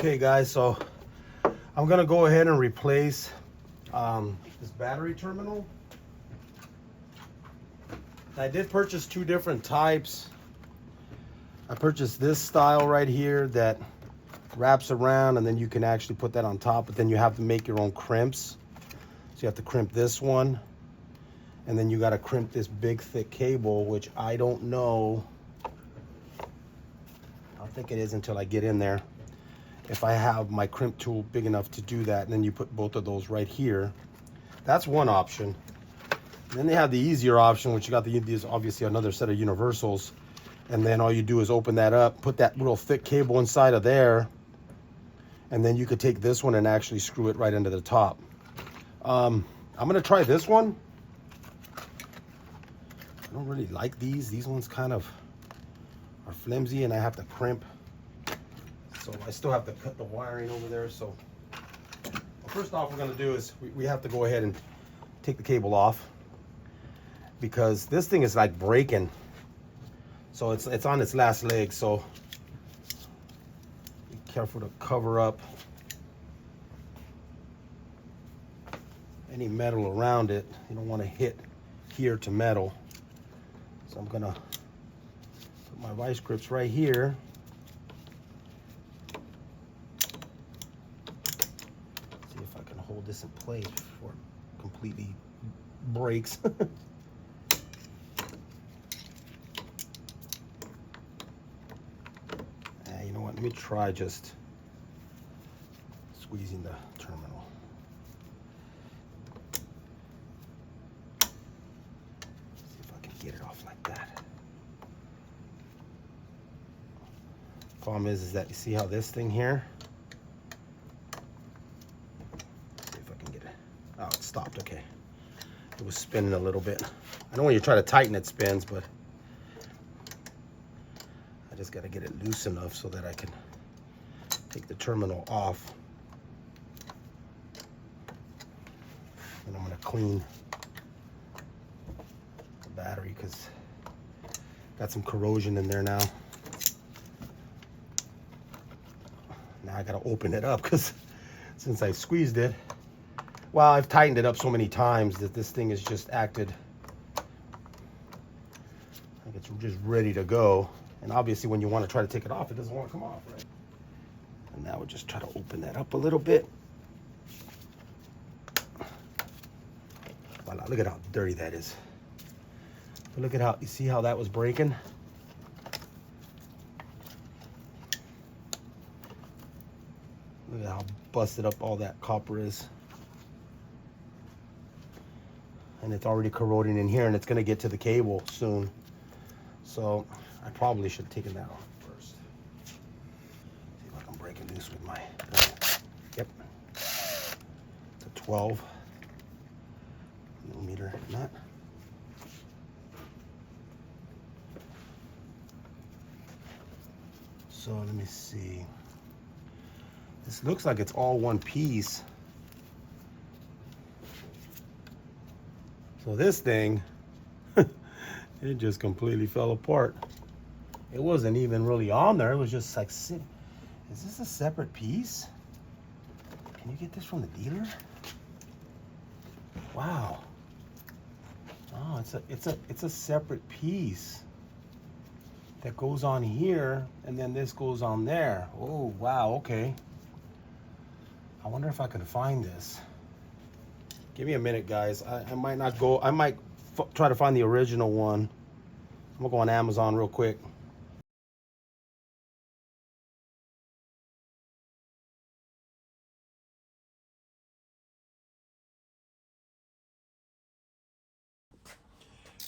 Okay guys, so I'm gonna go ahead and replace this battery terminal. I did purchase two different types. I purchased this style right here that wraps around and then you can actually put that on top, but then you have to make your own crimps. So you have to crimp this one, and then you got to crimp this big thick cable, which I don't know. I think it is until I get in there. If I have my crimp tool big enough to do that, and then you put both of those right here. That's one option. And then they have the easier option, which you got these obviously another set of universals, and then all you do is open that up, put that real thick cable inside of there, and then you could take this one and actually screw it right into the top. I'm gonna try this one. I don't really like these. These ones kind of are flimsy and I have to crimp. So I still have to cut the wiring over there. So well, first off, we're gonna do is we have to go ahead and take the cable off, because this thing is like breaking. So it's on its last leg. So be careful to cover up any metal around it. You don't want to hit here to metal. So I'm gonna put my vice grips right here. Hold this in place before it completely breaks. You know what? Let me try just squeezing the terminal. See if I can get it off like that. Problem is that you see how this thing here. Oh, it stopped. Okay. It was spinning a little bit. I know when you try to tighten it spins, but I just got to get it loose enough so that I can take the terminal off. And I'm going to clean the battery because got some corrosion in there now. Now I got to open it up because since I squeezed it, well, I've tightened it up so many times that this thing has just acted like it's just ready to go. And obviously when you want to try to take it off, it doesn't want to come off, right? And now we'll just try to open that up a little bit. Voila, look at how dirty that is. But look at how, you see how that was breaking? Look at how busted up all that copper is. And it's already corroding in here, and it's gonna get to the cable soon. So I probably should have taken that off first. See if I can break it loose with my, yep. It's a 12 millimeter nut. So let me see. This looks like it's all one piece. So this thing, it just completely fell apart. It wasn't even really on there. It was just like, is this a separate piece? Can you get this from the dealer? Wow. Oh, it's a separate piece that goes on here, and then this goes on there. Oh, wow, okay. I wonder if I can find this. Give me a minute, guys. I might not go. I might try to find the original one. I'm gonna go on Amazon real quick.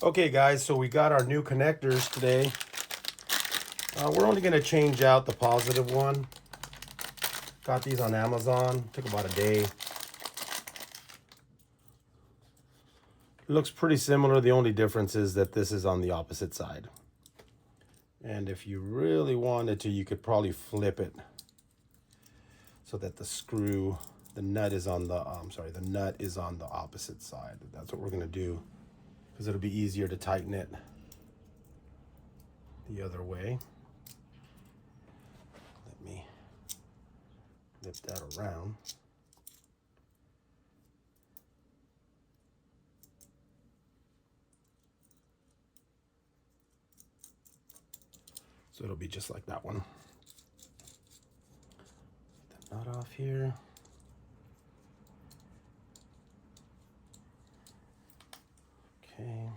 Okay, guys. So we got our new connectors today. We're only gonna change out the positive one. Got these on Amazon. Took about a day. It looks pretty similar. The only difference is that this is on the opposite side. And if you really wanted to, you could probably flip it so that the nut is on the, the nut is on the opposite side. That's what we're gonna do, because it'll be easier to tighten it the other way. Let me Flip that around. So it'll be just like that one. Get the nut off here. Okay.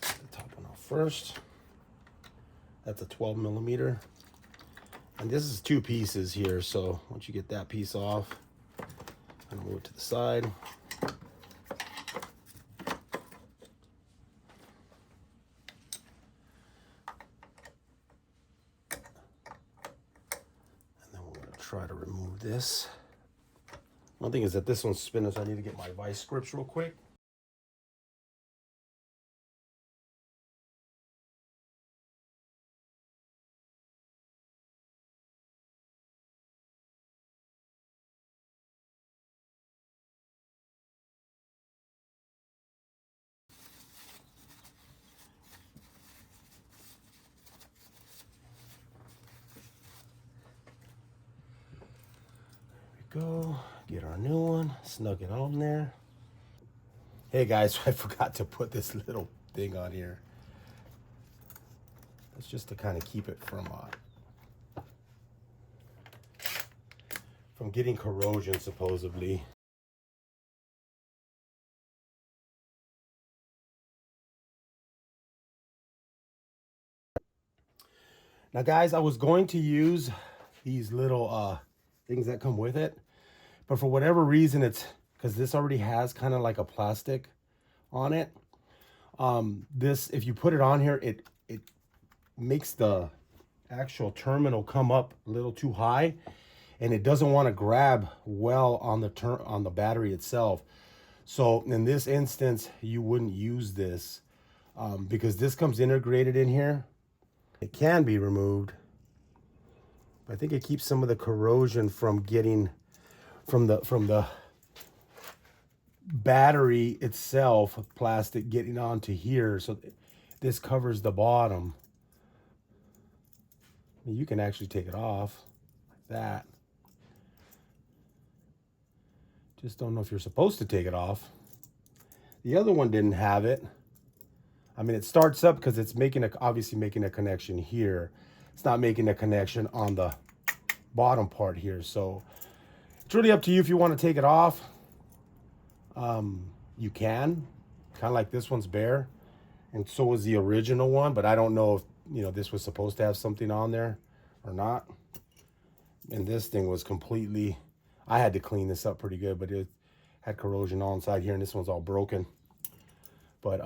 The top one off first. That's a 12 millimeter. And this is 2 pieces here, so once you get that piece off, I'm gonna move it to the side. And then we're gonna try to remove this. One thing is that this one's spinning, so I need to get my vice grips real quick. Go get our new one, snug it on there. Hey guys, I forgot to put this little thing on here. That's just to kind of keep it from getting corrosion, supposedly. Now guys, I was going to use these little things that come with it, but for whatever reason, it's because this already has kind of like a plastic on it. This, if you put it on here, it makes the actual terminal come up a little too high, and it doesn't want to grab well on the battery itself. So in this instance, you wouldn't use this because this comes integrated in here. It can be removed. I think it keeps some of the corrosion from getting from the battery itself, plastic, getting onto here. So this covers the bottom. You can actually take it off like that. Just don't know if you're supposed to take it off. The other one didn't have it. I mean, it starts up because it's obviously making a connection here. It's not making a connection on the bottom part here. So it's really up to you if you want to take it off. You can, kind of like this one's bare, and so was the original one, but I don't know if, you know, this was supposed to have something on there or not. And this thing was completely, I had to clean this up pretty good, but it had corrosion all inside here, and this one's all broken. But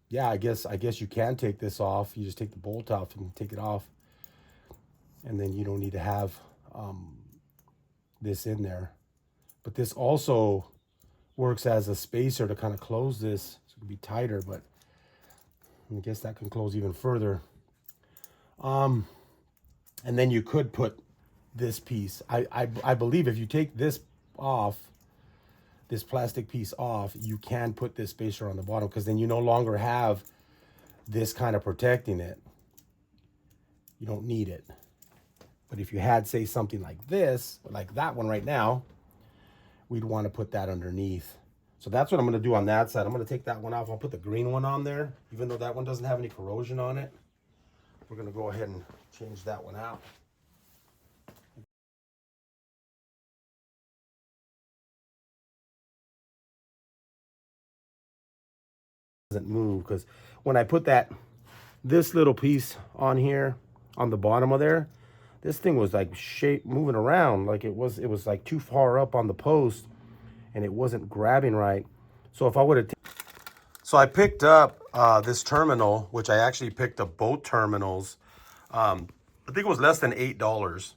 yeah, I guess you can take this off. You just take the bolt off and take it off, and then you don't need to have this in there. But this also works as a spacer to kind of close this, so it can be tighter, but I guess that can close even further. And then you could put this piece. I believe if you take this off, this plastic piece off, you can put this spacer on the bottom, because then you no longer have this kind of protecting it. You don't need it. But if you had, say, something like this, like that one right now, we'd want to put that underneath. So that's what I'm going to do on that side. I'm going to take that one off. I'll put the green one on there, even though that one doesn't have any corrosion on it. We're going to go ahead and change that one out. Doesn't move, because when I put this little piece on here on the bottom of there, this thing was like moving around, like it was like too far up on the post, and it wasn't grabbing right. So if I would have, so I picked up this terminal, which I actually picked up both terminals. I think it was less than $8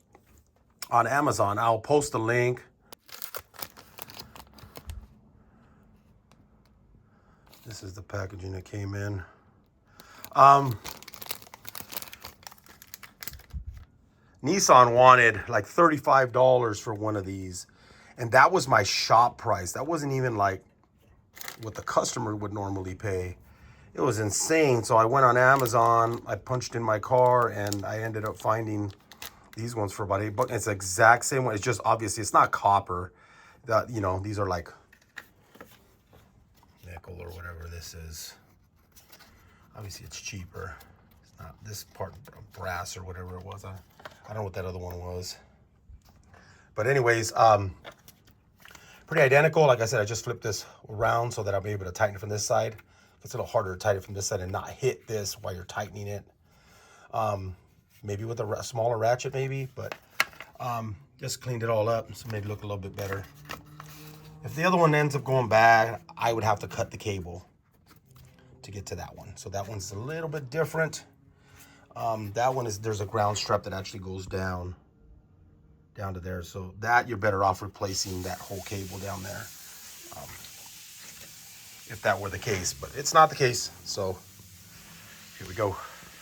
on Amazon. I'll post a link. This is the packaging that came in. Nissan wanted like $35 for one of these, and that was my shop price. That wasn't even like what the customer would normally pay. It was insane. So I went on Amazon, I punched in my car, and I ended up finding these ones for about $8. It's the exact same one. It's just obviously it's not copper. That, you know, these are like nickel or whatever this is. Obviously it's cheaper. It's not this part brass or whatever it was. I don't know what that other one was. But anyways, pretty identical. Like I said, I just flipped this around so that I'll be able to tighten it from this side. It's a little harder to tighten it from this side and not hit this while you're tightening it. Maybe with a smaller ratchet, maybe, but just cleaned it all up, so made it look a little bit better. If the other one ends up going bad, I would have to cut the cable to get to that one. So that one's a little bit different. That one is, there's a ground strap that actually goes down to there. So that you're better off replacing that whole cable down there. If that were the case, but it's not the case. So here we go.